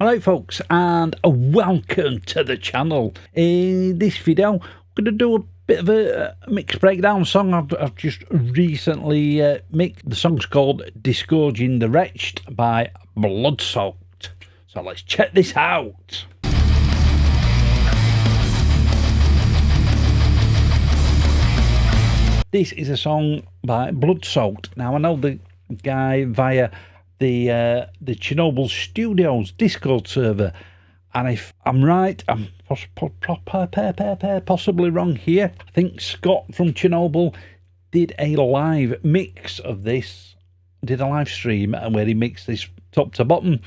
Alright folks, and welcome to the channel. In this video, I'm going to do a bit of a mix breakdown song I've just recently mixed. The song's called Disgorging The Wretched by Bloodsoaked. So let's check this out. This is a song by Bloodsoaked. Now I know the guy via the Chernobyl Studios Discord server, and if I'm right, I'm possibly wrong here. I think Scott from Chernobyl did a live mix of this, did a live stream where he mixed this top to bottom.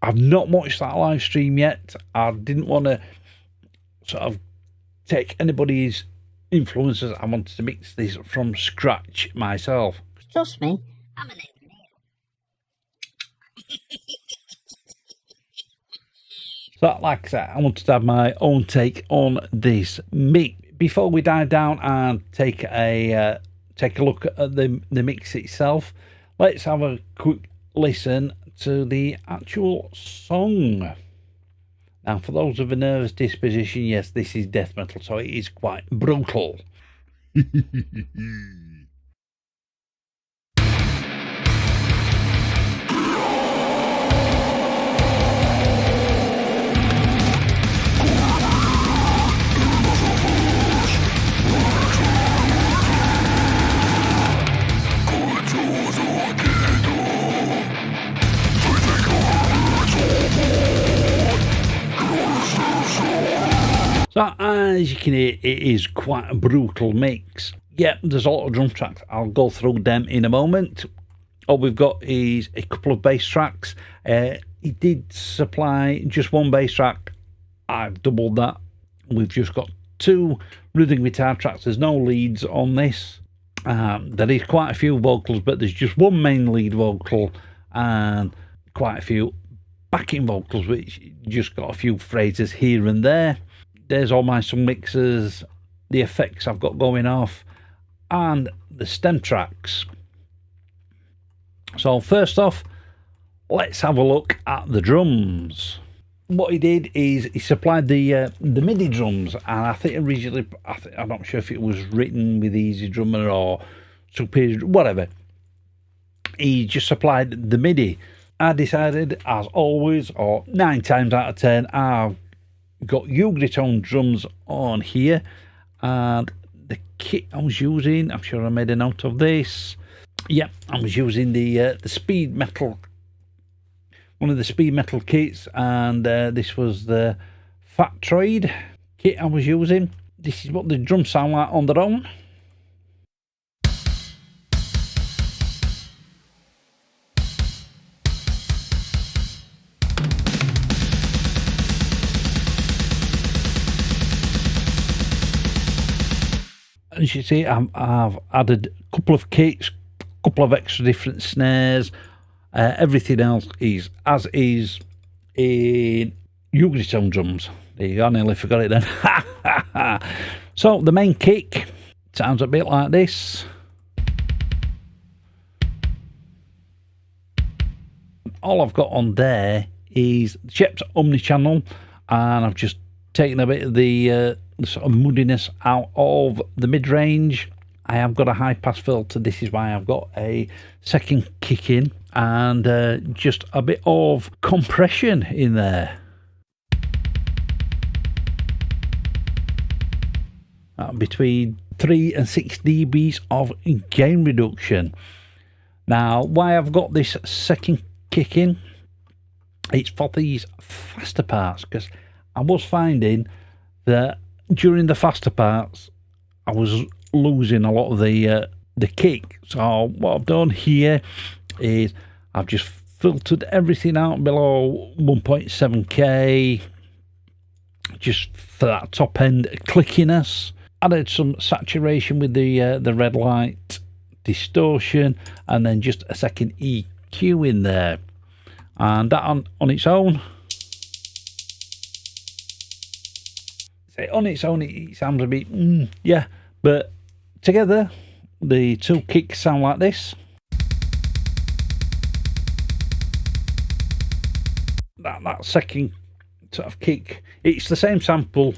I've not watched that live stream yet. I didn't want to sort of take anybody's influences. I wanted to mix this from scratch myself. Trust me, I'm an engineer. So, like I said, I wanted to have my own take on this mix. Before we dive down and take a look at the mix itself, let's have a quick listen to the actual song. Now, for those of a nervous disposition, yes, this is death metal, so it is quite brutal. So as you can hear, it is quite a brutal mix. Yeah, there's a lot of drum tracks. I'll go through them in a moment. All we've got is a couple of bass tracks. He did supply just one bass track. I've doubled that. We've just got two rhythm guitar tracks. There's no leads on this. There is quite a few vocals, but there's just one main lead vocal and quite a few backing vocals, which just got a few phrases here and there. There's all my song mixers, the effects I've got going off, and the stem tracks. So first off, let's have a look at the drums. What he did is he supplied the MIDI drums, and I think originally, I'm not sure if it was written with Easy Drummer or Superior, whatever. He just supplied the MIDI. I decided, as always, or 9 times out of 10, I've got Ugritone drums on here, and the kit I was using, I'm sure I made a note of this. Yeah, I was using the speed metal, one of the speed metal kits, and this was the Factroid kit I was using. This is what the drums sound like on their own. As you see, I've added a couple of kits, a couple of extra different snares. Everything else is as is in Ugritone drums. There you go, I nearly forgot it then. So the main kick sounds a bit like this. All I've got on there is Shep's omni-channel, and I've just taken a bit of the sort of moodiness out of the mid-range. I have got a high-pass filter. This is why I've got a second kick in, and just a bit of compression in there. Between 3 and 6 dBs of gain reduction. Now, why I've got this second kick in, it's for these faster parts, because I was finding that during the faster parts I was losing a lot of the kick. So what I've done here is I've just filtered everything out below 1.7k, just for that top end clickiness. Added some saturation with the red light distortion, and then just a second EQ in there, and that on its own. On its own, it sounds a bit, yeah, but together, the two kicks sound like this. that second sort of kick. It's the same sample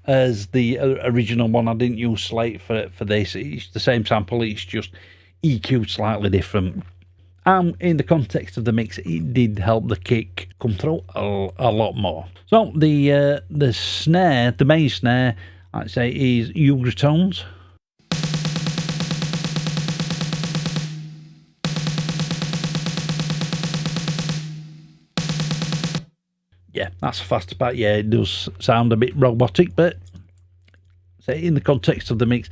as the original one. I didn't use slate for this. It's the same sample. It's just EQ'd slightly different. And in the context of the mix, it did help the kick come through a lot more. So the snare, the main snare, I'd say, is Ugratones. Yeah, that's a faster part. Yeah, it does sound a bit robotic, but say in the context of the mix,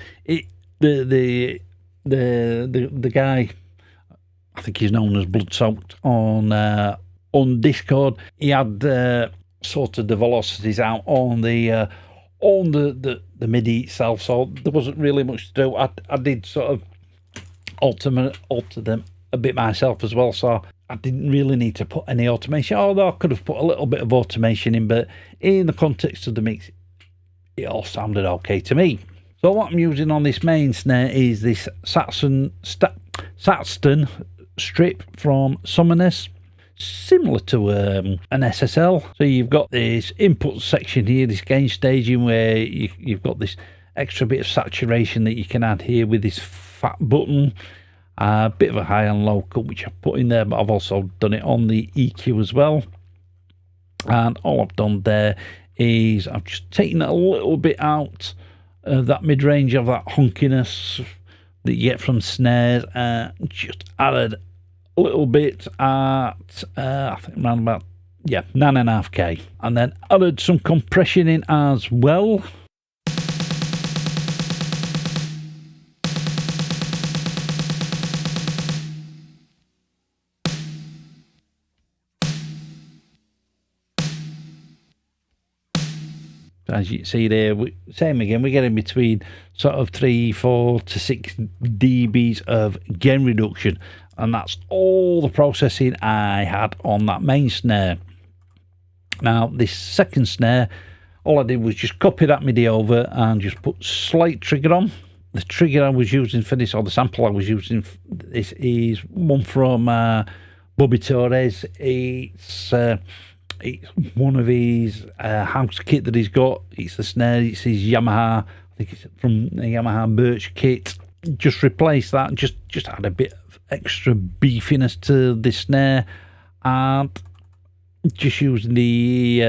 the guy, I think he's known as Bloodsoaked on Discord. He had sort of the velocities out on the MIDI itself, so there wasn't really much to do. I did sort of alter them a bit myself as well, so I didn't really need to put any automation, although I could have put a little bit of automation in, but in the context of the mix, it all sounded okay to me. So what I'm using on this main snare is this Saxton strip from Summoners, similar to an SSL. So you've got this input section here, this gain staging, where you've got this extra bit of saturation that you can add here with this fat button. A bit of a high and low cut, which I've put in there, but I've also done it on the EQ as well. And all I've done there is I've just taken a little bit out of that mid-range of that honkiness that you get from snares, and just added a little bit at I think around about 9.5k, and then added some compression in as well. As you can see there, same again, we're getting between sort of 3, 4 to 6 dBs of gain reduction, and that's all the processing I had on that main snare. Now this second snare, all I did was just copy that MIDI over and just put slate trigger on. The trigger I was using for this, or the sample I was using for this, is one from Bobby Torres. It's one of his house kit that he's got. It's the snare. It's his Yamaha. I think it's from the Yamaha Birch kit. Just replace that. Just add a bit of extra beefiness to this snare, and just using the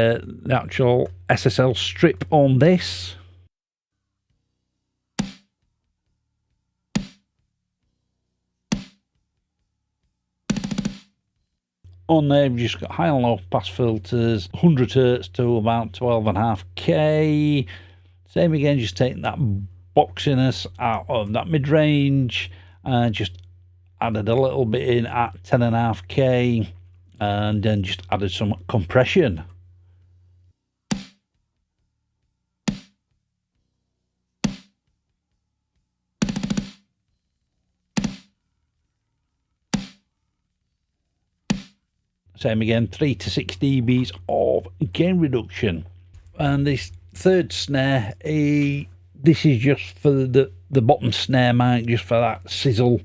actual SSL strip on this. On there, we've just got high and low pass filters, 100 Hz to about 12.5k. Same again, just taking that boxiness out of that mid-range, and just added a little bit in at 10.5k, and then just added some compression. Same again, 3 to 6 dBs of gain reduction. And this third snare, this is just for the bottom snare mic, just for that sizzle.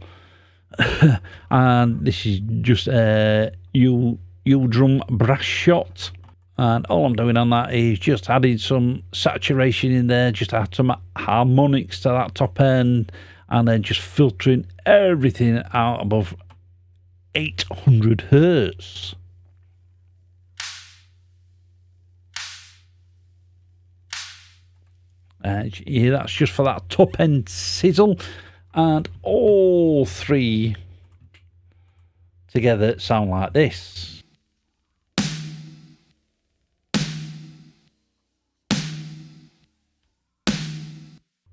And this is just a U-drum brass shot. And all I'm doing on that is just adding some saturation in there, just add some harmonics to that top end, and then just filtering everything out above 800 Hz. Yeah, that's just for that top end sizzle, and all three together sound like this.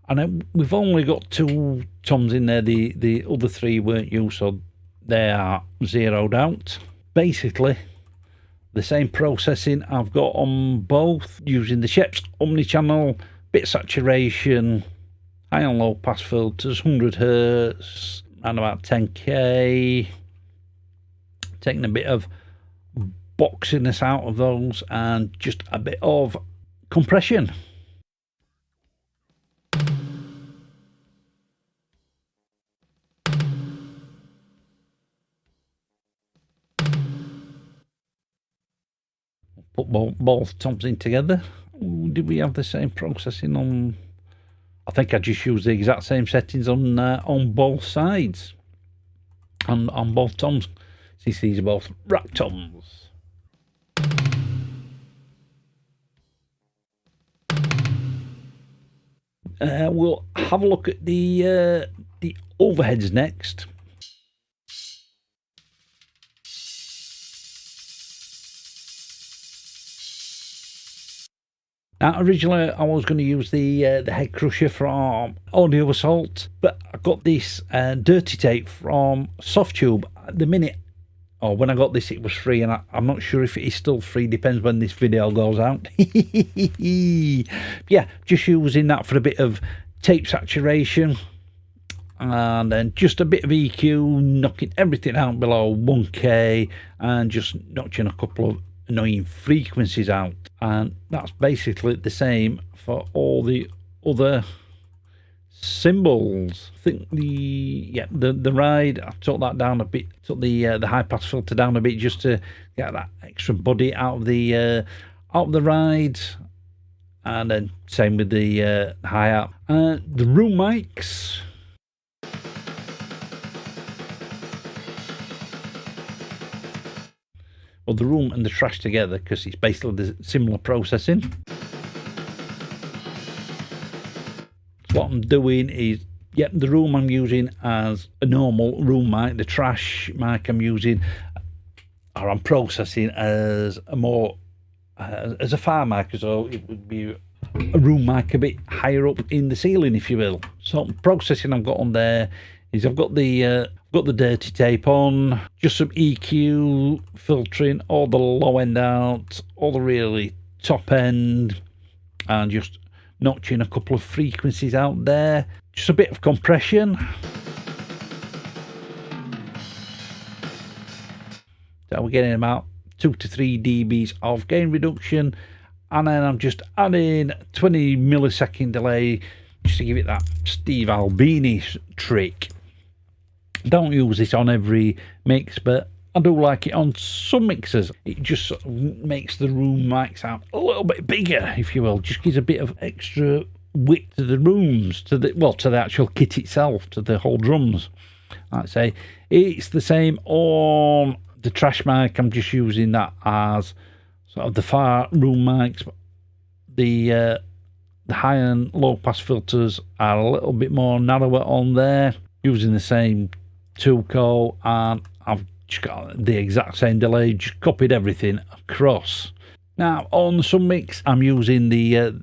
And then we've only got 2 toms in there, the other 3 weren't used, so they are zeroed out. Basically the same processing I've got on both, using the Sheps omnichannel, bit of saturation, high and low pass filters, 100 Hz and about 10k, taking a bit of boxiness out of those and just a bit of compression. put both toms in together. Ooh, did we have the same processing on? I think I just used the exact same settings on both sides, on both toms. Since these are both rack toms. We'll have a look at the overheads next. Now, originally I was going to use the head crusher from Audio Assault, but I got this dirty tape from Softtube. At the minute, or when I got this, it was free, and I'm not sure if it is still free. Depends when this video goes out. Yeah, just using that for a bit of tape saturation, and then just a bit of EQ, knocking everything out below 1K, and just notching a couple of annoying frequencies out. And that's basically the same for all the other cymbals. I think the ride, I took that down a bit, took the high pass filter down a bit just to get that extra body out of the ride. And then same with the hi-hat. The room mics, well, the room and the trash together, because it's basically the similar processing. So what I'm doing is, the room I'm using as a normal room mic, the trash mic I'm using, or I'm processing as a more as a far mic, so it would be a room mic a bit higher up in the ceiling, if you will. So processing I've got on there is I've got the dirty tape on, just some EQ, filtering all the low end out, all the really top end, and just notching a couple of frequencies out there. Just a bit of compression. So we're getting about 2 to 3 dBs of gain reduction, and then I'm just adding 20 millisecond delay just to give it that Steve Albini trick. Don't use this on every mix, but I do like it on some mixers. It just sort of makes the room mics out a little bit bigger, if you will. Just gives a bit of extra width to the rooms, to the actual kit itself, to the whole drums. Like I say, it's the same on the trash mic. I'm just using that as sort of the far room mics. The high and low pass filters are a little bit more narrower on there, using the same tool call, and I've just got the exact same delay, just copied everything across. Now on the submix, I'm using the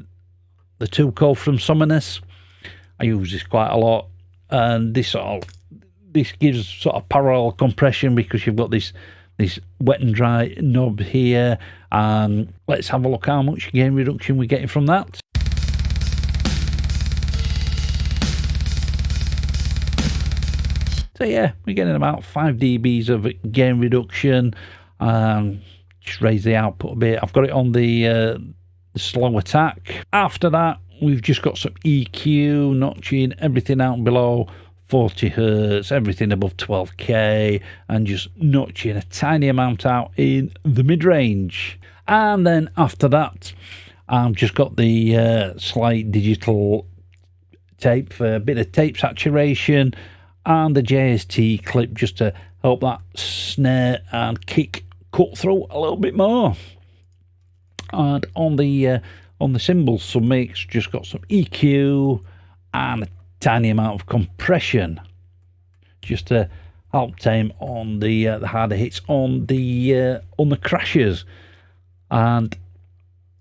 tool call from Summoners. I use this quite a lot, and this gives sort of parallel compression because you've got this wet and dry knob here. And let's have a look how much gain reduction we're getting from that. So yeah, we're getting about 5 dBs of gain reduction. Just raise the output a bit. I've got it on the slow attack. After that, we've just got some EQ, notching everything out below 40 Hertz, everything above 12K, and just notching a tiny amount out in the mid-range. And then after that, I've just got the slight digital tape for a bit of tape saturation, and the JST clip just to help that snare and kick cut through a little bit more. And on the cymbals submix, just got some EQ and a tiny amount of compression just to help tame on the harder hits on the crashes. And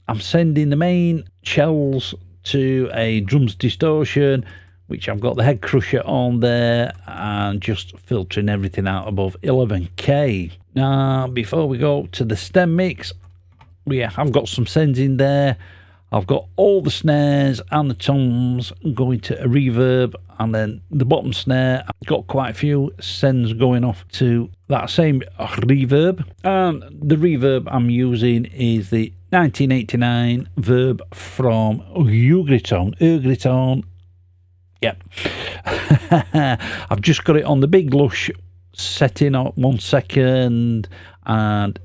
I'm sending the main shells to a drums distortion, which I've got the head crusher on there, and just filtering everything out above 11K. Now, before we go to the stem mix, I've got some sends in there. I've got all the snares and the toms going to a reverb, and then the bottom snare, I've got quite a few sends going off to that same reverb. And the reverb I'm using is the 1989 Verb from Urgritone. Yep. I've just got it on the big lush setting on 1 second, and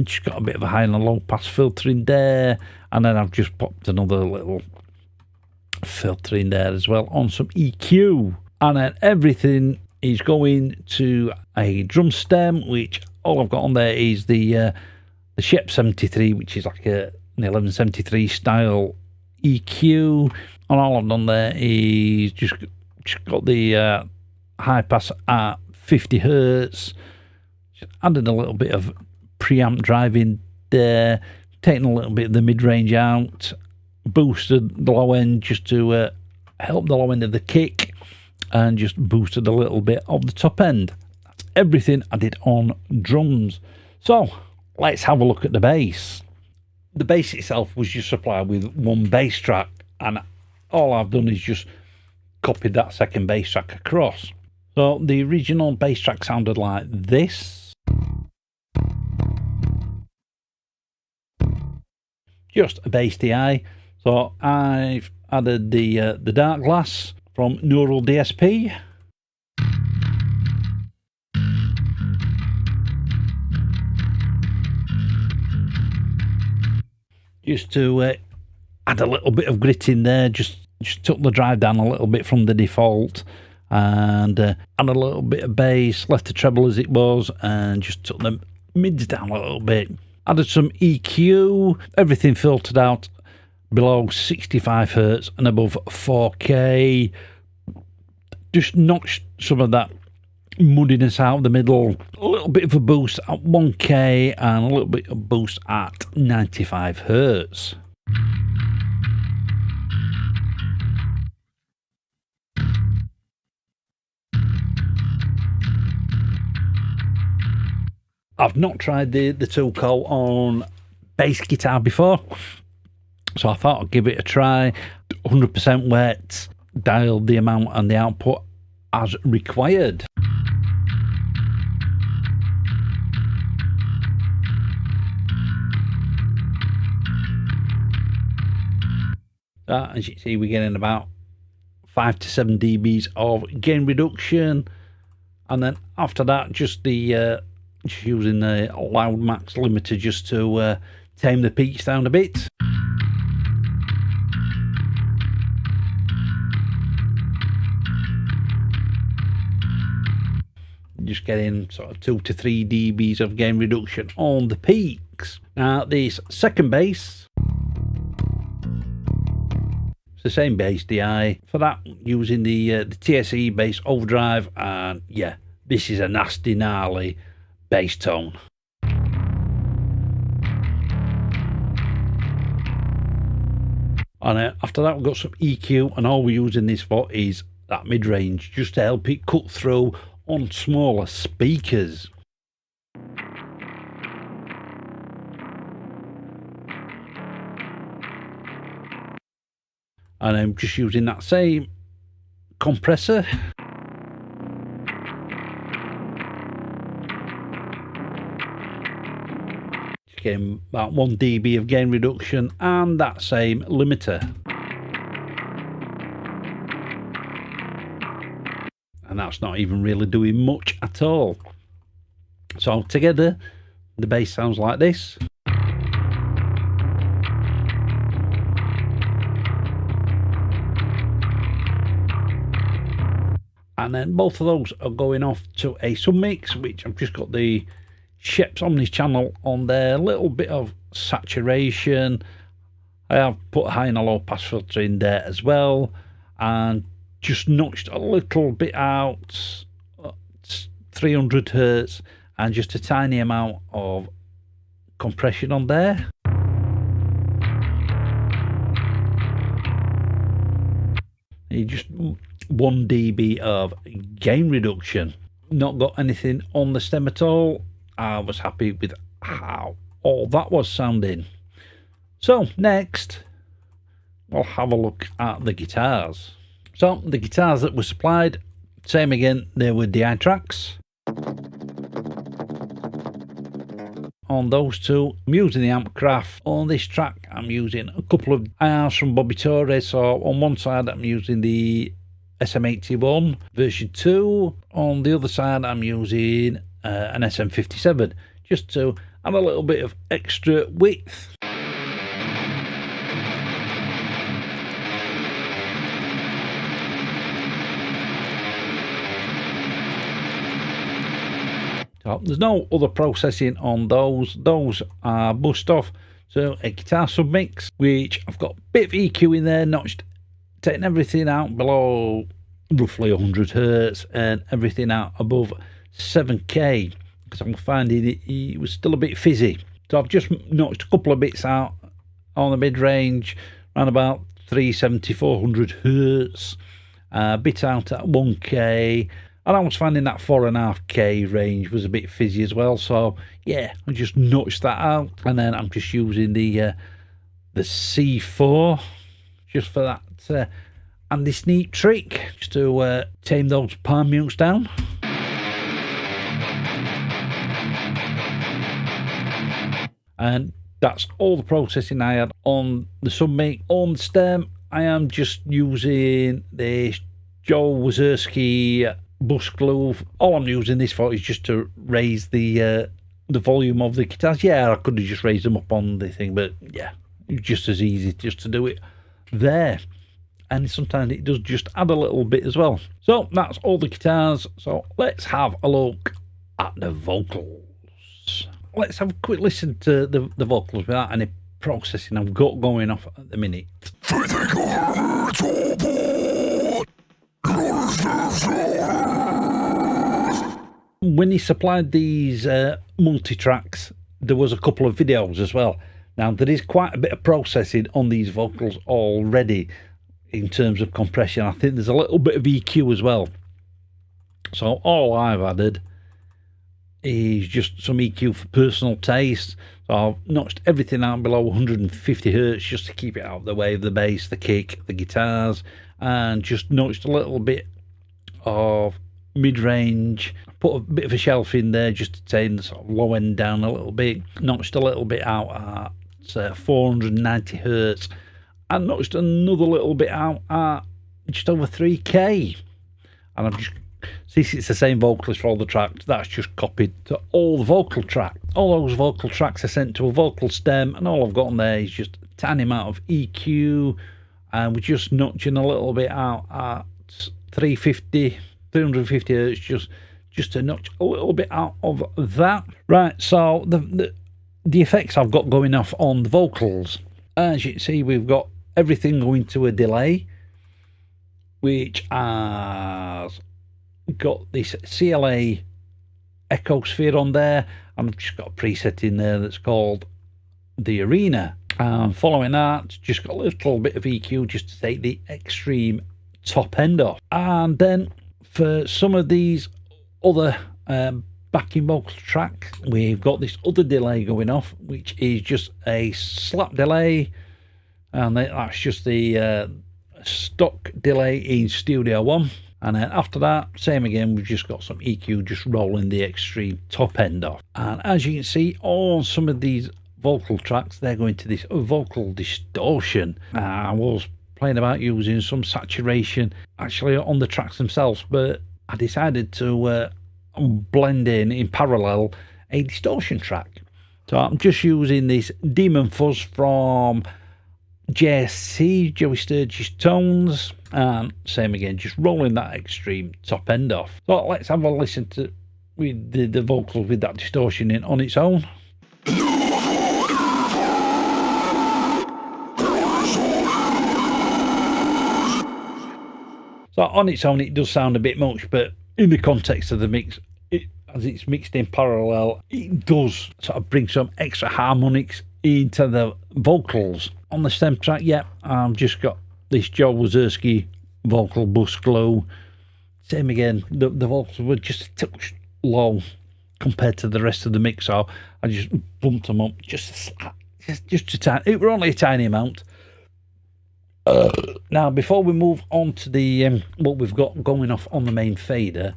just got a bit of a high and a low pass filter in there, and then I've just popped another little filter in there as well on some EQ, and then everything is going to a drum stem, which all I've got on there is the Shep 73, which is like an 1173 style EQ, and all I've done there is just got the high pass at 50 hertz, just added a little bit of preamp drive in there, taking a little bit of the mid-range out, boosted the low end just to help the low end of the kick, and just boosted a little bit of the top end. That's everything I did on drums. So let's have a look at the bass. The bass itself was just supplied with one bass track, and all I've done is just copied that second bass track across. So the original bass track sounded like this. Just a bass DI. So I've added the dark glass from Neural DSP. Just to add a little bit of grit in there, just took the drive down a little bit from the default, and added a little bit of bass, left the treble as it was, and just took the mids down a little bit. Added some EQ, everything filtered out below 65 hertz and above 4K. Just notched some of that muddiness out of the middle. A little bit of a boost at 1K and a little bit of boost at 95 hertz. I've not tried the Tuco on bass guitar before, so I thought I'd give it a try. 100% wet, dialed the amount and the output as required. As you can see, we're getting about 5 to 7 dBs of gain reduction, and then after that, just using the loud max limiter just to tame the peaks down a bit. Just getting sort of 2 to 3 dBs of gain reduction on the peaks. Now this second bass, it's the same bass DI. For that, using the TSE bass overdrive, and yeah, this is a nasty gnarly bass tone. And after that, we've got some EQ, and all we're using this for is that mid-range, just to help it cut through on smaller speakers. And I'm just using that same compressor. Just getting about 1 dB of gain reduction and that same limiter. And that's not even really doing much at all. So together, the bass sounds like this. And then both of those are going off to a submix, which I've just got the Shep's Omnis channel on there, a little bit of saturation. I have put a high and a low pass filter in there as well, and just notched a little bit out, 300 hertz, and just a tiny amount of compression on there. You just 1 dB of gain reduction. Not got anything on the stem at all. I was happy with how all that was sounding. So next, we'll have a look at the guitars. So the guitars that were supplied, same again, they were DI tracks. On those two, I'm using the Ampcraft. On this track, I'm using a couple of IRs from Bobby Torres. So on one side, I'm using the SM81 version 2. On the other side, I'm using an SM57, just to and a little bit of extra width. So there's no other processing on those. Those are bust off to a guitar submix, which I've got a bit of EQ in there, notched, taking everything out below roughly 100 hertz and everything out above 7k, because I'm finding it was still a bit fizzy. So I've just notched a couple of bits out on the mid-range, around about 370, 400 hertz, a bit out at 1k, and I was finding that 4.5k range was a bit fizzy as well. So yeah, I just notched that out, and then I'm just using the C4 just for that and this neat trick, just to tame those palm mutes down. And that's all the processing I had on the submic. On the stem, I am just using this Joe Wazerski bus glue. All I'm using this for is just to raise the volume of the guitars. Yeah, I could have just raised them up on the thing, but yeah, it's just as easy just to do it there. And sometimes it does just add a little bit as well. So that's all the guitars. So let's have a look at the vocals. Let's have a quick listen to the vocals without any processing I've got going off at the minute. When he supplied these multi-tracks, there was a couple of videos as well. Now there is quite a bit of processing on these vocals already in terms of compression. I think there's a little bit of EQ as well. So all I've added is just some EQ for personal taste. So I've notched everything out below 150 hertz just to keep it out of the way of the bass, the kick, the guitars, and just notched a little bit of mid-range. Put a bit of a shelf in there just to take the sort of low end down a little bit. Notched a little bit out at 490 hertz, and notched another little bit out at just over 3k. And I've just, since it's the same vocalist for all the tracks, that's just copied to all the vocal tracks. All those vocal tracks are sent to a vocal stem, and all I've got on there is just a tiny amount of EQ, and we're just notching a little bit out at 350 hertz, just to notch a little bit out of that. Right, so the effects I've got going off on the vocals, as you can see, we've got everything going to a delay, which has got this CLA echo sphere on there, and I've just got a preset in there that's called the Arena. And following that, just got a little bit of EQ just to take the extreme top end off. And then for some of these other backing vocal tracks, we've got this other delay going off, which is just a slap delay, and that's just the stock delay in Studio One. And then after that, same again, we've just got some EQ just rolling the extreme top end off. And as you can see on some of these vocal tracks, they're going to this vocal distortion. I was playing about using some saturation actually on the tracks themselves, but I decided to blend in parallel a distortion track. So I'm just using this Demon Fuzz from JSC, Joey Sturgis Tones, and same again, just rolling that extreme top end off. So let's have a listen to with the vocals with that distortion in on its own. So on its own it does sound a bit much, but in the context of the mix, as it's mixed in parallel, it does sort of bring some extra harmonics into the vocals. On the stem track, yeah, I've just got this Joe Wazerski vocal bus glue. Same again, the vocals were just a touch low compared to the rest of the mix, so I just bumped them up just a tiny. It were only a tiny amount. Now, before we move on to the what we've got going off on the main fader,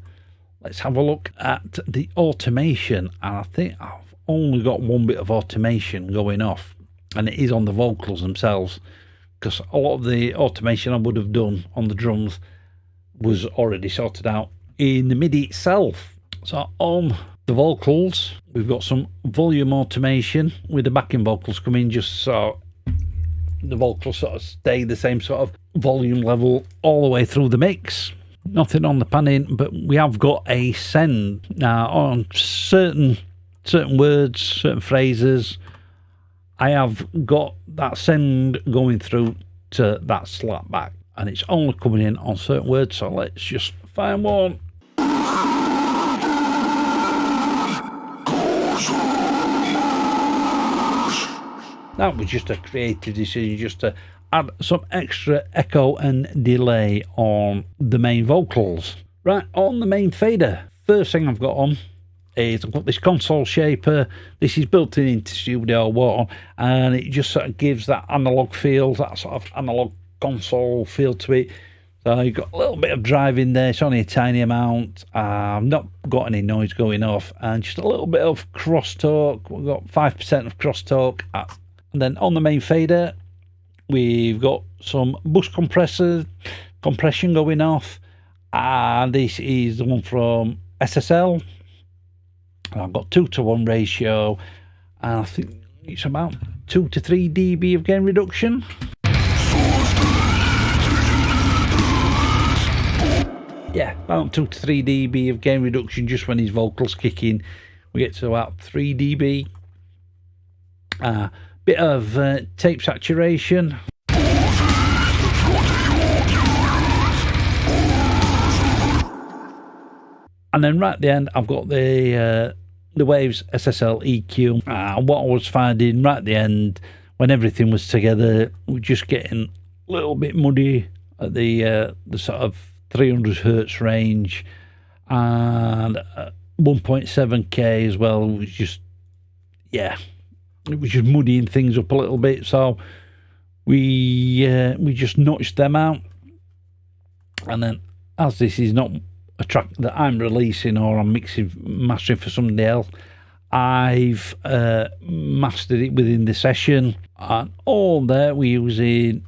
let's have a look at the automation. And I think I've only got one bit of automation going off, and it is on the vocals themselves, because a lot of the automation I would have done on the drums was already sorted out in the MIDI itself. So on The vocals, we've got some volume automation with the backing vocals coming just so the vocals sort of stay the same sort of volume level all the way through the mix. Nothing on the panning, but we have got a send now on certain words, certain phrases. I have got that send going through to that slapback, and it's only coming in on certain words. So let's just find one. That was just a creative decision, just to add some extra echo and delay on the main vocals. Right, on the main fader, first thing I've got on is I've got this console shaper. This is built in into Studio One, and it just sort of gives that analog feel, that sort of analog console feel to it. So you've got a little bit of drive in there. It's only a tiny amount. I've not got any noise going off, and just a little bit of crosstalk. We've got 5% of crosstalk. And then on the main fader, we've got some bus compression going off, and this is the one from SSL. And I've got 2:1 ratio, and I think it's about 2 to 3 dB of gain reduction. Yeah, about 2 to 3 dB of gain reduction just when his vocals kick in. We get to about 3 dB. Bit of tape saturation. And then right at the end, I've got the Waves SSL EQ. What I was finding right at the end, when everything was together, we're just getting a little bit muddy at the sort of 300 hertz range, and 1.7K as well. It was just, yeah, it was just muddying things up a little bit. So we just notched them out, and then as this is not a track that I'm releasing or I'm mastering for somebody else, I've mastered it within the session, and all there we're using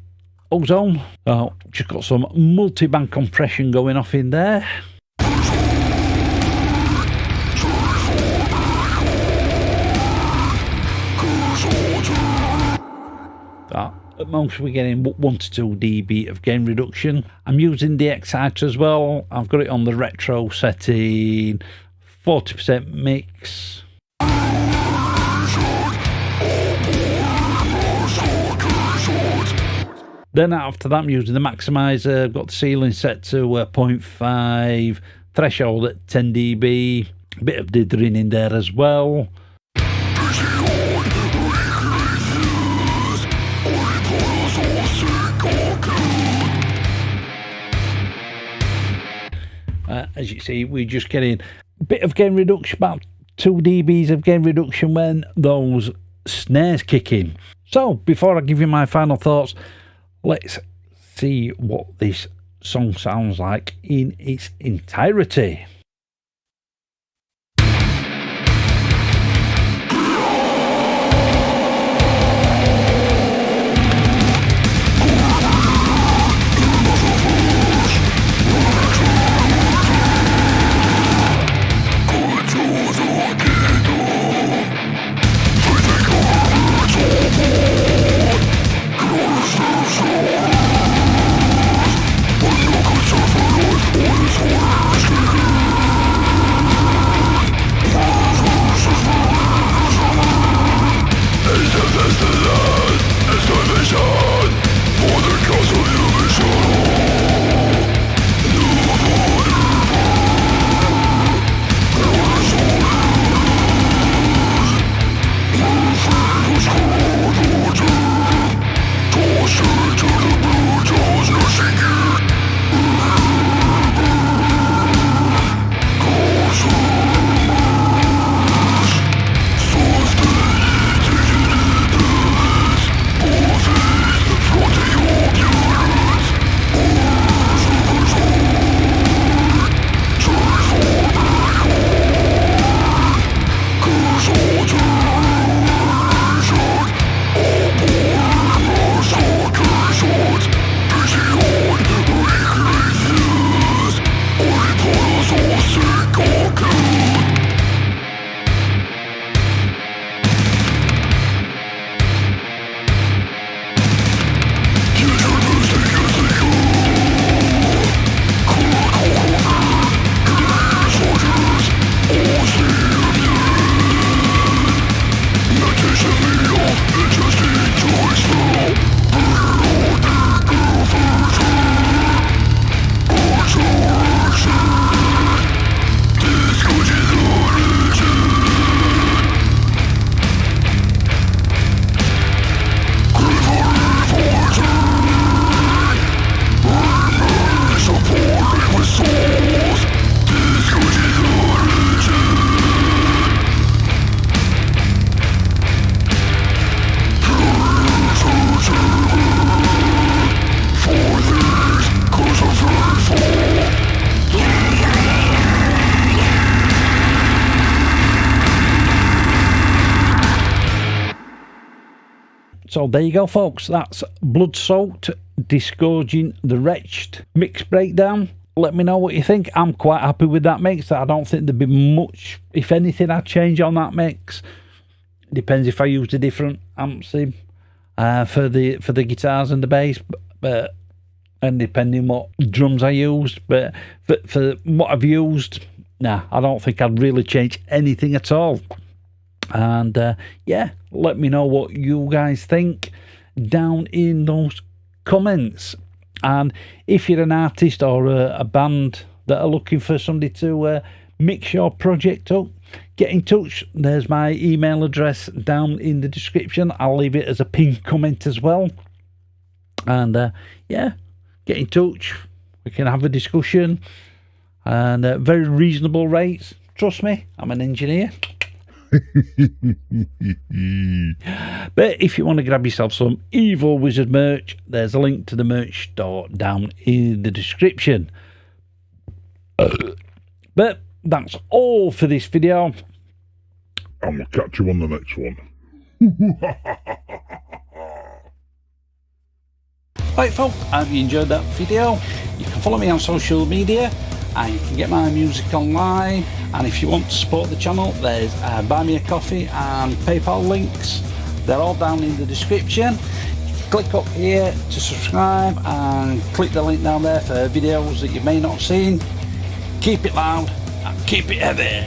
Ozone. So just got some multi-band compression going off in there. At most we're getting 1 to 2 dB of gain reduction. I'm using the exciter as well. I've got it on the retro setting, 40% mix. Then after that I'm using the maximizer. I've got the ceiling set to 0.5, threshold at 10 dB, a bit of dithering in there as well. As you see, we're just getting a bit of gain reduction, about 2 dBs of gain reduction when those snares kick in. So before I give you my final thoughts, let's see what this song sounds like in its entirety. All this horror is So there you go, folks. That's Bloodsoaked Disgorging The Wretched mix breakdown. Let me know what you think. I'm quite happy with that mix. I don't think there'd be much, if anything, I'd change on that mix. Depends if I used a different amps in, for the guitars and the bass, but and depending what drums I used. But for what I've used, nah, I don't think I'd really change anything at all. And yeah, let me know what you guys think down in those comments. And if you're an artist or a band that are looking for somebody to mix your project up, get in touch. There's my email address down in the description. I'll leave it as a pinned comment as well. And yeah, get in touch. We can have a discussion. And very reasonable rates. Trust me, I'm an engineer. But if you want to grab yourself some Evil Wizard merch, there's a link to the merch store down in the description. But that's all for this video. And we'll catch you on the next one. Right, folks, I hope you enjoyed that video. You can follow me on social media, and you can get my music online. And if you want to support the channel, there's Buy Me a Coffee and PayPal links. They're all down in the description. Click up here to subscribe and click the link down there for videos that you may not have seen. Keep it loud and keep it heavy.